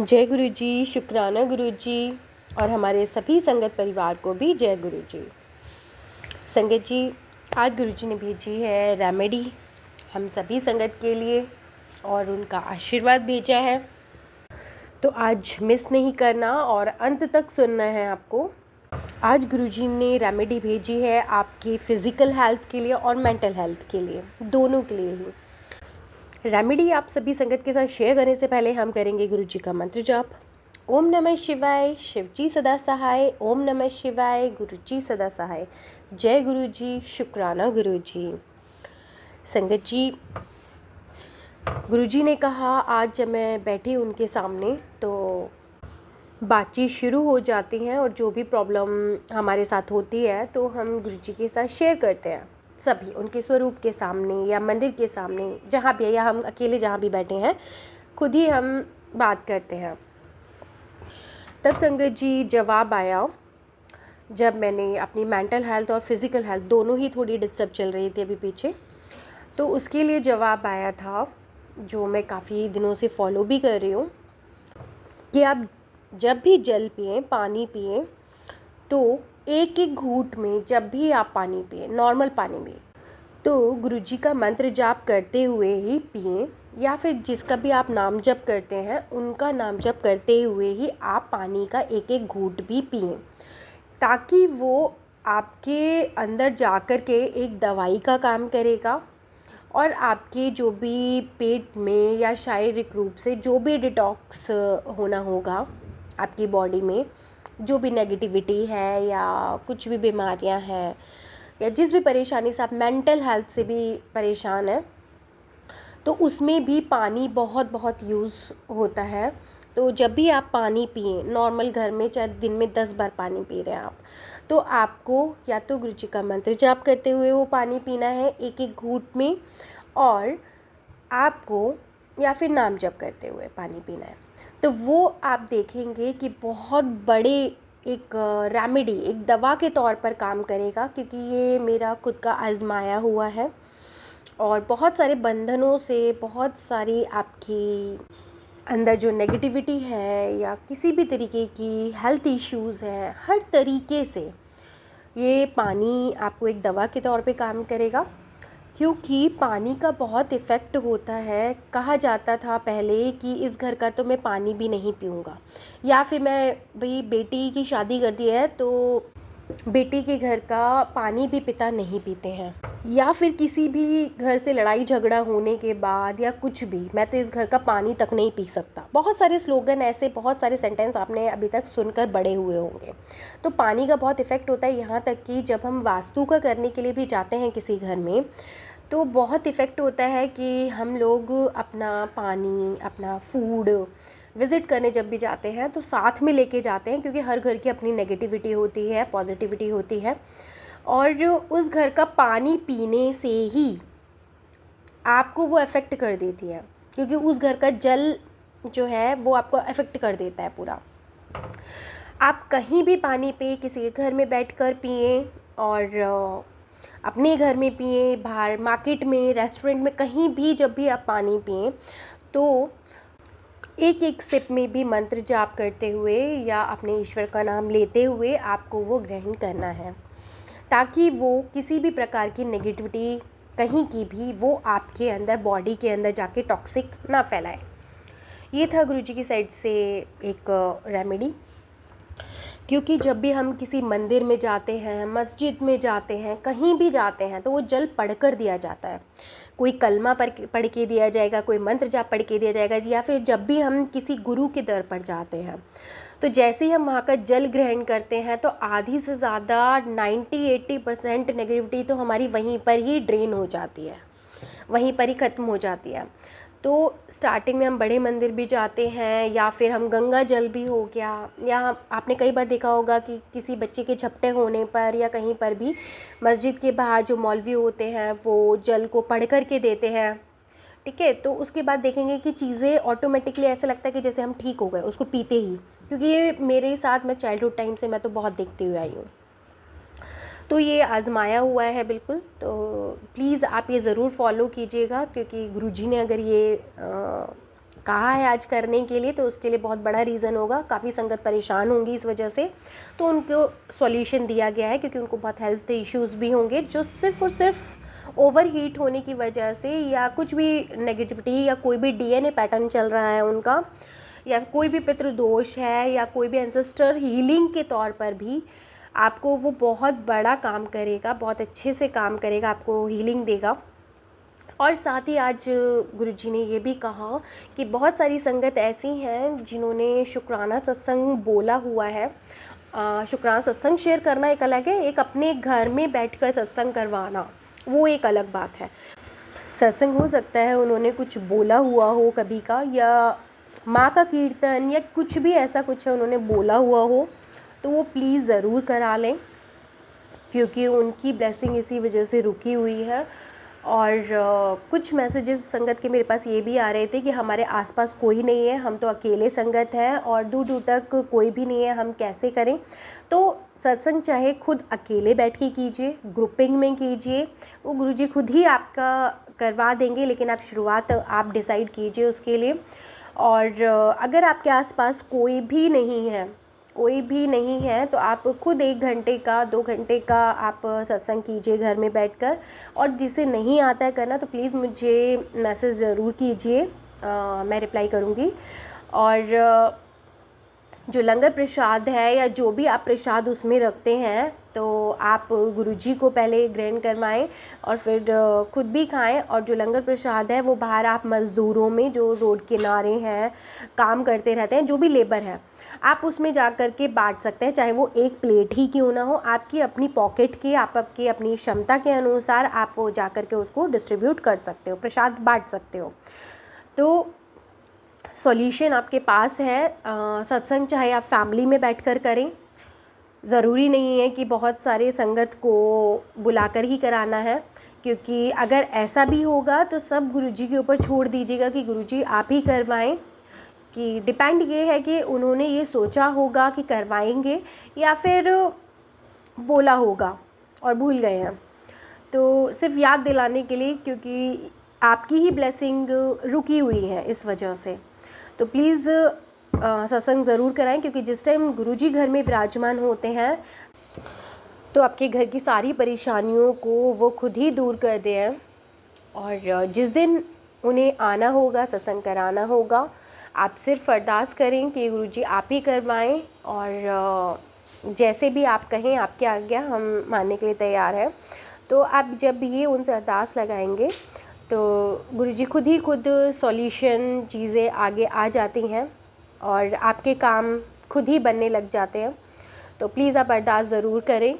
जय गुरु जी, शुक्राना गुरु जी और हमारे सभी संगत परिवार को भी जय गुरु जी। संगत जी, आज गुरु जी ने भेजी है रेमेडी हम सभी संगत के लिए और उनका आशीर्वाद भेजा है, तो आज मिस नहीं करना और अंत तक सुनना है आपको। आज गुरु जी ने रेमेडी भेजी है आपकी फ़िज़िकल हेल्थ के लिए और मेंटल हेल्थ के लिए, दोनों के लिए ही। रेमेडी आप सभी संगत के साथ शेयर करने से पहले हम करेंगे गुरु जी का मंत्र जाप। ओम नमः शिवाय, शिव जी सदा सहाय। ओम नमः शिवाय, गुरु जी सदा सहाय। जय गुरु जी, शुक्राना गुरु जी। संगत जी, गुरु जी ने कहा आज जब मैं बैठी उनके सामने तो बातचीत शुरू हो जाती हैं और जो भी प्रॉब्लम हमारे साथ होती है तो हम गुरु जी के साथ शेयर करते हैं, सभी उनके स्वरूप के सामने या मंदिर के सामने, जहाँ भी, या हम अकेले जहाँ भी बैठे हैं खुद ही हम बात करते हैं। तब संगत जी जवाब आया जब मैंने अपनी मेंटल हेल्थ और फिज़िकल हेल्थ दोनों ही थोड़ी डिस्टर्ब चल रही थी अभी पीछे, तो उसके लिए जवाब आया था जो मैं काफ़ी दिनों से फॉलो भी कर रही हूँ कि आप जब भी जल पिएं, पानी पिएं, तो एक एक घूंट में जब भी आप पानी पिएं, नॉर्मल पानी भी, तो गुरुजी का मंत्र जाप करते हुए ही पिएं, या फिर जिसका भी आप नाम जप करते हैं उनका नाम जप करते हुए ही आप पानी का एक एक घूंट भी पिएं, ताकि वो आपके अंदर जाकर के एक दवाई का काम करेगा और आपके जो भी पेट में या शारीरिक रूप से जो भी डिटॉक्स होना होगा आपकी बॉडी में, जो भी नेगेटिविटी है या कुछ भी बीमारियां हैं या जिस भी परेशानी से आप मेंटल हेल्थ से भी परेशान हैं, तो उसमें भी पानी बहुत बहुत यूज़ होता है। तो जब भी आप पानी पिएं, नॉर्मल घर में चाहे दिन में 10 बार पानी पी रहे हैं आप, तो आपको या तो गुरु जी का मंत्र जाप करते हुए वो पानी पीना है एक एक घूंट में, और आपको या फिर नाम जप करते हुए पानी पीना है। तो वो आप देखेंगे कि बहुत बड़े एक रेमेडी, एक दवा के तौर पर काम करेगा, क्योंकि ये मेरा खुद का आजमाया हुआ है और बहुत सारे बंधनों से, बहुत सारी आपकी अंदर जो नेगेटिविटी है या किसी भी तरीके की हेल्थ इश्यूज़ हैं, हर तरीके से ये पानी आपको एक दवा के तौर पे काम करेगा। क्योंकि पानी का बहुत इफ़ेक्ट होता है। कहा जाता था पहले कि इस घर का तो मैं पानी भी नहीं पीऊँगा, या फिर मैं भाई बेटी की शादी कर दी है तो बेटी के घर का पानी भी पिता नहीं पीते हैं, या फिर किसी भी घर से लड़ाई झगड़ा होने के बाद या कुछ भी, मैं तो इस घर का पानी तक नहीं पी सकता। बहुत सारे स्लोगन ऐसे, बहुत सारे सेंटेंस आपने अभी तक सुनकर बड़े हुए होंगे। तो पानी का बहुत इफ़ेक्ट होता है, यहाँ तक कि जब हम वास्तु का करने के लिए भी जाते हैं किसी घर में, तो बहुत इफ़ेक्ट होता है कि हम लोग अपना पानी, अपना फूड विज़िट करने जब भी जाते हैं तो साथ में लेके जाते हैं, क्योंकि हर घर की अपनी नेगेटिविटी होती है, पॉजिटिविटी होती है, और उस घर का पानी पीने से ही आपको वो अफेक्ट कर देती है, क्योंकि उस घर का जल जो है वो आपको अफेक्ट कर देता है पूरा। आप कहीं भी पानी पिए, किसी के घर में बैठकर पिएं और अपने घर में पिएं, बाहर मार्केट में, रेस्टोरेंट में, कहीं भी जब भी आप पानी पिएं तो एक एक सिप में भी मंत्र जाप करते हुए या अपने ईश्वर का नाम लेते हुए आपको वो ग्रहण करना है, ताकि वो किसी भी प्रकार की नेगेटिविटी कहीं की भी वो आपके अंदर, बॉडी के अंदर जाके टॉक्सिक ना फैलाए। ये था गुरुजी की साइड से एक रेमेडी। क्योंकि जब भी हम किसी मंदिर में जाते हैं, मस्जिद में जाते हैं, कहीं भी जाते हैं, तो वो जल पढ़कर दिया जाता है। कोई कलमा पढ़ के दिया जाएगा, कोई मंत्र जाप पढ़ के दिया जाएगा, या फिर जब भी हम किसी गुरु के दर पर जाते हैं तो जैसे ही हम वहाँ का जल ग्रहण करते हैं तो आधी से ज़्यादा 90-80% नेगेटिविटी तो हमारी वहीं पर ही ड्रेन हो जाती है, वहीं पर ही ख़त्म हो जाती है। तो स्टार्टिंग में हम बड़े मंदिर भी जाते हैं, या फिर हम गंगा जल भी हो गया, या आपने कई बार देखा होगा कि किसी बच्चे के झपटे होने पर या कहीं पर भी मस्जिद के बाहर जो मौलवी होते हैं वो जल को पढ़ कर के देते हैं, ठीक है। तो उसके बाद देखेंगे कि चीज़ें ऑटोमेटिकली ऐसा लगता है कि जैसे हम ठीक हो गए उसको पीते ही, क्योंकि ये मेरे साथ, मैं चाइल्डहुड टाइम से मैं तो बहुत देखते हुए आई हूँ, तो ये आज़माया हुआ है बिल्कुल। तो प्लीज़ आप ये ज़रूर फॉलो कीजिएगा, क्योंकि गुरुजी ने अगर ये कहा है आज करने के लिए, तो उसके लिए बहुत बड़ा रीज़न होगा, काफ़ी संगत परेशान होंगी इस वजह से, तो उनको सॉल्यूशन दिया गया है क्योंकि उनको बहुत हेल्थ इश्यूज़ भी होंगे जो सिर्फ़ और सिर्फ ओवर हीट होने की वजह से, या कुछ भी नेगेटिविटी या कोई भी डीएनए पैटर्न चल रहा है उनका, या कोई भी पितृदोष है, या कोई भी एंसेस्टर हीलिंग के तौर पर भी आपको वो बहुत बड़ा काम करेगा, बहुत अच्छे से काम करेगा, आपको हीलिंग देगा। और साथ ही आज गुरुजी ने ये भी कहा कि बहुत सारी संगत ऐसी हैं जिन्होंने शुक्राना सत्संग बोला हुआ है। शुक्राना सत्संग शेयर करना एक अलग है, एक अपने घर में बैठकर सत्संग करवाना वो एक अलग बात है। सत्संग हो सकता है उन्होंने कुछ बोला हुआ हो कभी का, या माँ का कीर्तन या कुछ भी ऐसा कुछ है उन्होंने बोला हुआ हो, तो वो प्लीज़ ज़रूर करा लें क्योंकि उनकी ब्लेसिंग इसी वजह से रुकी हुई है। और कुछ मैसेजेस संगत के मेरे पास ये भी आ रहे थे कि हमारे आसपास कोई नहीं है, हम तो अकेले संगत हैं और दूर दूर तक कोई भी नहीं है, हम कैसे करें। तो सत्संग चाहे खुद अकेले बैठ के कीजिए, ग्रुपिंग में कीजिए, वो गुरुजी खुद ही आपका करवा देंगे, लेकिन आप शुरुआत आप डिसाइड कीजिए उसके लिए। और अगर आपके आसपास कोई भी नहीं है तो आप खुद 1 घंटे का 2 घंटे का आप सत्संग कीजिए घर में बैठकर। और जिसे नहीं आता है करना तो प्लीज़ मुझे मैसेज ज़रूर कीजिए, मैं रिप्लाई करूँगी। और जो लंगर प्रसाद है या जो भी आप प्रसाद उसमें रखते हैं तो आप गुरुजी को पहले ग्रहण करवाएं और फिर खुद भी खाएं। और जो लंगर प्रसाद है वो बाहर आप मज़दूरों में जो रोड किनारे हैं काम करते रहते हैं, जो भी लेबर है, आप उसमें जा कर के बांट सकते हैं, चाहे वो 1 प्लेट ही क्यों ना हो, आपकी अपनी पॉकेट की, आपकी अपनी क्षमता के अनुसार आप जा कर के उसको डिस्ट्रीब्यूट कर सकते हो, प्रसाद बांट सकते हो। तो सॉल्यूशन आपके पास है। सत्संग चाहे आप फैमिली में बैठकर करें, ज़रूरी नहीं है कि बहुत सारे संगत को बुलाकर ही कराना है, क्योंकि अगर ऐसा भी होगा तो सब गुरुजी के ऊपर छोड़ दीजिएगा कि गुरुजी आप ही करवाएं। कि डिपेंड ये है कि उन्होंने ये सोचा होगा कि करवाएंगे या फिर बोला होगा और भूल गए हैं। तो सिर्फ याद दिलाने के लिए, क्योंकि आपकी ही ब्लेसिंग रुकी हुई है इस वजह से। तो प्लीज़ सत्संग ज़रूर कराएं, क्योंकि जिस टाइम गुरुजी घर में विराजमान होते हैं तो आपके घर की सारी परेशानियों को वो खुद ही दूर कर दे हैं। और जिस दिन उन्हें आना होगा, सत्संग कराना होगा, आप सिर्फ अरदास करें कि गुरुजी आप ही करवाएं, और जैसे भी आप कहें आपके आज्ञा हम मानने के लिए तैयार हैं। तो आप जब ये उनसे अरदास लगाएंगे तो गुरुजी खुद सॉल्यूशन चीज़ें आगे आ जाती हैं और आपके काम खुद ही बनने लग जाते हैं। तो प्लीज़ आप अरदास ज़रूर करें।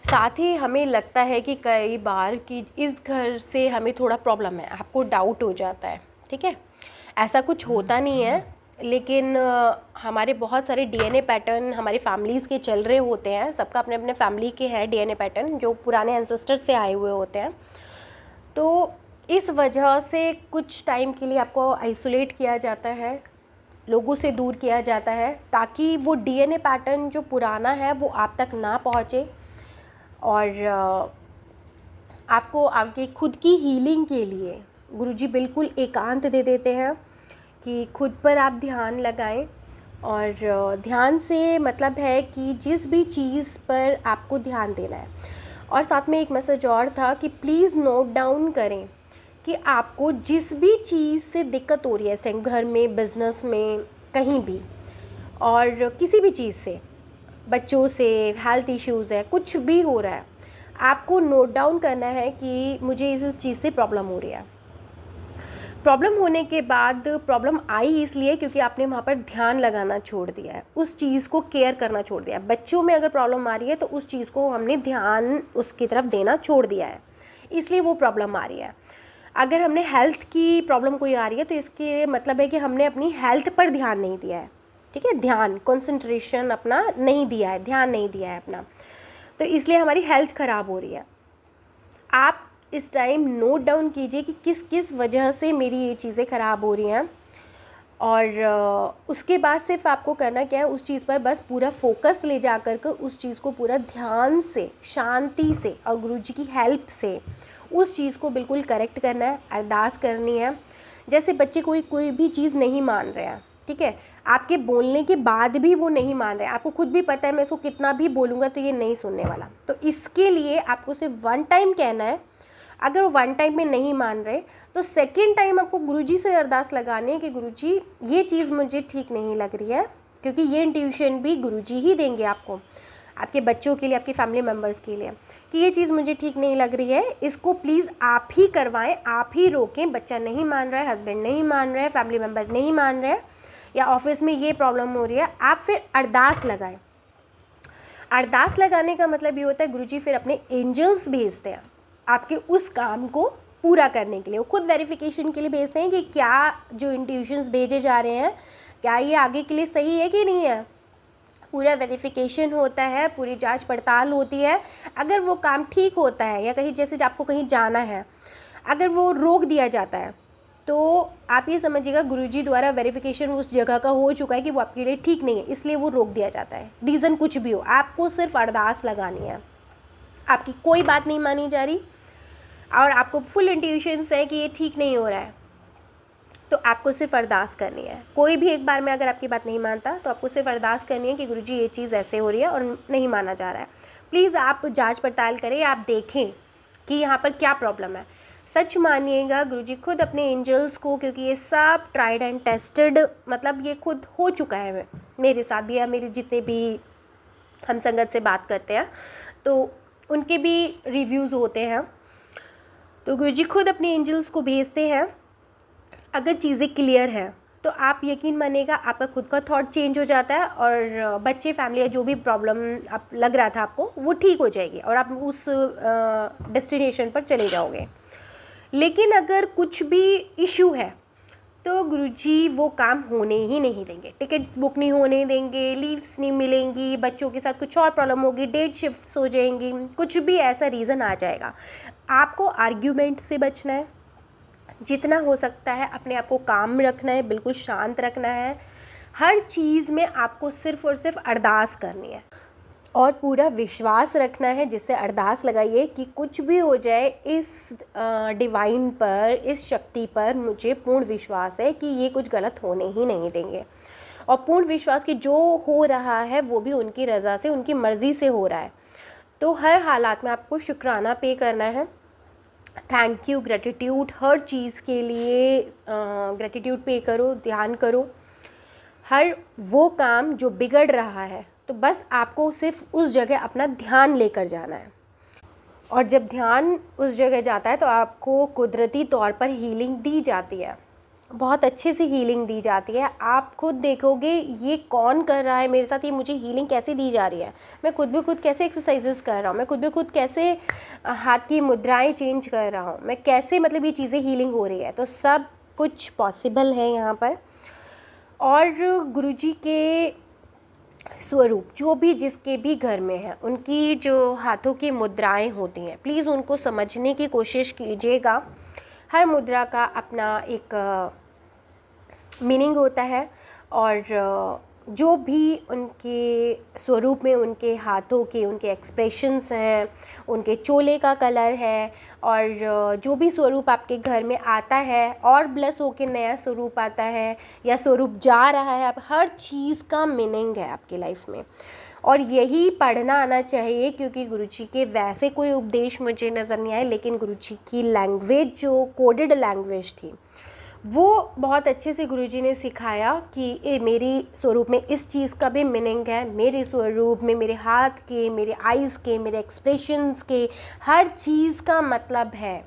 साथ ही हमें लगता है कि कई बार कि इस घर से हमें थोड़ा प्रॉब्लम है, आपको डाउट हो जाता है, ठीक है, ऐसा कुछ होता नहीं है, लेकिन हमारे बहुत सारे डीएनए पैटर्न हमारे फैमिलीज़ के चल रहे होते हैं, सबका अपने अपने फैमिली के हैं डीएनए पैटर्न जो पुराने एंसेस्टर से आए हुए होते हैं। तो इस वजह से कुछ टाइम के लिए आपको आइसोलेट किया जाता है, लोगों से दूर किया जाता है, ताकि वो डीएनए पैटर्न जो पुराना है वो आप तक ना पहुँचे। और आपको आपकी खुद की हीलिंग के लिए गुरुजी बिल्कुल एकांत दे देते हैं कि खुद पर आप ध्यान लगाएं। और ध्यान से मतलब है कि जिस भी चीज़ पर आपको ध्यान देना है। और साथ में एक मैसेज और था कि प्लीज़ नोट डाउन करें कि आपको जिस भी चीज़ से दिक्कत हो रही है, इस टाइम घर में, बिज़नेस में, कहीं भी, और किसी भी चीज़ से, बच्चों से, हेल्थ इश्यूज़ है, कुछ भी हो रहा है, आपको नोट डाउन करना है कि मुझे इस चीज़ से प्रॉब्लम हो रही है। प्रॉब्लम होने के बाद प्रॉब्लम आई इसलिए क्योंकि आपने वहाँ पर ध्यान लगाना छोड़ दिया है, उस चीज़ को केयर करना छोड़ दिया है। बच्चों में अगर प्रॉब्लम आ रही है तो उस चीज़ को हमने ध्यान उसकी तरफ देना छोड़ दिया है, इसलिए वो प्रॉब्लम आ रही है। अगर हमने हेल्थ की प्रॉब्लम कोई आ रही है तो इसके मतलब है कि हमने अपनी हेल्थ पर ध्यान नहीं दिया है, ठीक है, ध्यान, कंसंट्रेशन अपना नहीं दिया है, ध्यान नहीं दिया है अपना, तो इसलिए हमारी हेल्थ ख़राब हो रही है। आप इस टाइम नोट डाउन कीजिए कि किस किस वजह से मेरी ये चीज़ें ख़राब हो रही हैं, और उसके बाद सिर्फ आपको करना क्या है, उस चीज़ पर बस पूरा फोकस ले जा कर के उस चीज़ को पूरा ध्यान से, शांति से और गुरुजी की हेल्प से उस चीज़ को बिल्कुल करेक्ट करना है, अरदास करनी है जैसे बच्चे कोई भी चीज़ नहीं मान रहे हैं, ठीक है, आपके बोलने के बाद भी वो नहीं मान रहे हैं, आपको खुद भी पता है मैं इसको कितना भी बोलूँगा तो ये नहीं सुनने वाला, तो इसके लिए आपको सिर्फ 1 टाइम कहना है। अगर वो 1 टाइम में नहीं मान रहे तो सेकंड टाइम आपको गुरुजी से अरदास लगानी है कि गुरुजी ये चीज़ मुझे ठीक नहीं लग रही है, क्योंकि ये इंट्यूशन भी गुरुजी ही देंगे आपको, आपके बच्चों के लिए, आपके फैमिली मेम्बर्स के लिए, कि ये चीज़ मुझे ठीक नहीं लग रही है, इसको प्लीज़ आप ही करवाएं, आप ही रोकें। बच्चा नहीं मान रहा है, हस्बैंड नहीं मान रहा है, फैमिली मेम्बर नहीं मान रहे हैं, या ऑफिस में ये प्रॉब्लम हो रही है, आप फिर अरदास लगाएं। अरदास लगाने का मतलब ये होता है गुरुजी फिर अपने एंजल्स भेजते हैं आपके उस काम को पूरा करने के लिए। वो खुद वेरिफिकेशन के लिए भेजते हैं कि क्या जो इंट्यूशंस भेजे जा रहे हैं क्या ये आगे के लिए सही है कि नहीं है। पूरा वेरिफिकेशन होता है, पूरी जांच पड़ताल होती है। अगर वो काम ठीक होता है या कहीं जैसे आपको कहीं जाना है, अगर वो रोक दिया जाता है तो आप ये समझिएगा गुरुजी द्वारा वेरिफिकेशन उस जगह का हो चुका है कि वो आपके लिए ठीक नहीं है, इसलिए वो रोक दिया जाता है। रीज़न कुछ भी हो, आपको सिर्फ अरदास लगानी है। आपकी कोई बात नहीं मानी जा रही और आपको फुल इंट्यूशंस है कि ये ठीक नहीं हो रहा है, तो आपको सिर्फ अरदास करनी है। कोई भी एक बार में अगर आपकी बात नहीं मानता तो आपको सिर्फ अरदास करनी है कि गुरुजी ये चीज़ ऐसे हो रही है और नहीं माना जा रहा है, प्लीज़ आप जांच पड़ताल करें, आप देखें कि यहाँ पर क्या प्रॉब्लम है। सच मानिएगा गुरुजी खुद अपने एंजल्स को, क्योंकि ये सब ट्राइड एंड टेस्टेड, मतलब ये खुद हो चुका है मेरे साथ भी, या मेरे जितने भी हम संगत से बात करते हैं तो उनके भी रिव्यूज़ होते हैं, तो गुरुजी खुद अपने एंजल्स को भेजते हैं। अगर चीज़ें क्लियर है तो आप यकीन मानिएगा आपका खुद का थॉट चेंज हो जाता है और बच्चे, फैमिली या जो भी प्रॉब्लम आप लग रहा था आपको वो ठीक हो जाएगी और आप उस डेस्टिनेशन पर चले जाओगे। लेकिन अगर कुछ भी इशू है तो गुरुजी वो काम होने ही नहीं देंगे, टिकट्स बुक नहीं होने देंगे, लीव्स नहीं मिलेंगी, बच्चों के साथ कुछ और प्रॉब्लम होगी, डेट शिफ्ट्स हो जाएंगी, कुछ भी ऐसा रीज़न आ जाएगा। आपको आर्ग्यूमेंट से बचना है, जितना हो सकता है अपने आप को काम रखना है, बिल्कुल शांत रखना है। हर चीज़ में आपको सिर्फ़ और सिर्फ अरदास करनी है और पूरा विश्वास रखना है। जिससे अरदास लगाइए कि कुछ भी हो जाए, इस डिवाइन पर, इस शक्ति पर मुझे पूर्ण विश्वास है कि ये कुछ गलत होने ही नहीं देंगे, और पूर्ण विश्वास कि जो हो रहा है वो भी उनकी रज़ा से, उनकी मर्ज़ी से हो रहा है। तो हर हालात में आपको शुक्राना पे करना है, थैंक यू, ग्रेटिट्यूड, हर चीज़ के लिए ग्रेटिट्यूड पे करो, ध्यान करो। हर वो काम जो बिगड़ रहा है तो बस आपको सिर्फ उस जगह अपना ध्यान लेकर जाना है, और जब ध्यान उस जगह जाता है तो आपको कुदरती तौर पर हीलिंग दी जाती है, बहुत अच्छे से हीलिंग दी जाती है। आप खुद देखोगे ये कौन कर रहा है मेरे साथ, ये मुझे हीलिंग कैसे दी जा रही है, मैं खुद भी खुद कैसे एक्सरसाइजेस कर रहा हूँ, मैं खुद भी खुद कैसे हाथ की मुद्राएं चेंज कर रहा हूँ, मैं कैसे, मतलब ये चीज़ें हीलिंग हो रही है। तो सब कुछ पॉसिबल है यहाँ पर। और गुरुजी के स्वरूप जो भी जिसके भी घर में है, उनकी जो हाथों की मुद्राएं होती हैं, प्लीज़ उनको समझने की कोशिश कीजिएगा। हर मुद्रा का अपना एक मीनिंग होता है, और जो भी उनके स्वरूप में, उनके हाथों के, उनके एक्सप्रेशंस हैं, उनके चोले का कलर है, और जो भी स्वरूप आपके घर में आता है और ब्लेस होके नया स्वरूप आता है या स्वरूप जा रहा है, अब हर चीज़ का मीनिंग है आपकी लाइफ में, और यही पढ़ना आना चाहिए। क्योंकि गुरुजी के वैसे कोई उपदेश मुझे नज़र नहीं आए, लेकिन गुरुजी की लैंग्वेज जो कोडेड लैंग्वेज थी वो बहुत अच्छे से गुरुजी ने सिखाया कि मेरी स्वरूप में इस चीज़ का भी मीनिंग है, मेरे स्वरूप में मेरे हाथ के, मेरे आइज़ के, मेरे एक्सप्रेशंस के, हर चीज़ का मतलब है।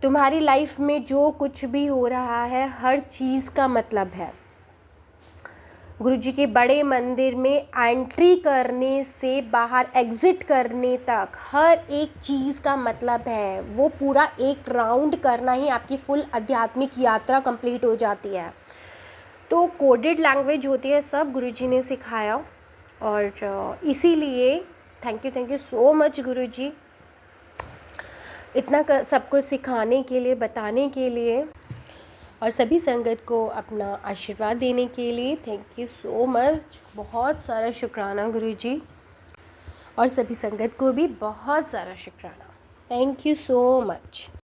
तुम्हारी लाइफ में जो कुछ भी हो रहा है हर चीज़ का मतलब है। गुरुजी के बड़े मंदिर में एंट्री करने से बाहर एग्ज़िट करने तक हर एक चीज़ का मतलब है। वो पूरा एक राउंड करना ही आपकी फुल आध्यात्मिक यात्रा कंप्लीट हो जाती है। तो कोडेड लैंग्वेज होती है, सब गुरुजी ने सिखाया, और इसीलिए थैंक यू सो मच गुरुजी, इतना सब कुछ सिखाने के लिए, बताने के लिए, और सभी संगत को अपना आशीर्वाद देने के लिए थैंक यू सो मच। बहुत सारा शुक्राना गुरुजी, और सभी संगत को भी बहुत सारा शुक्राना। Thank you so much.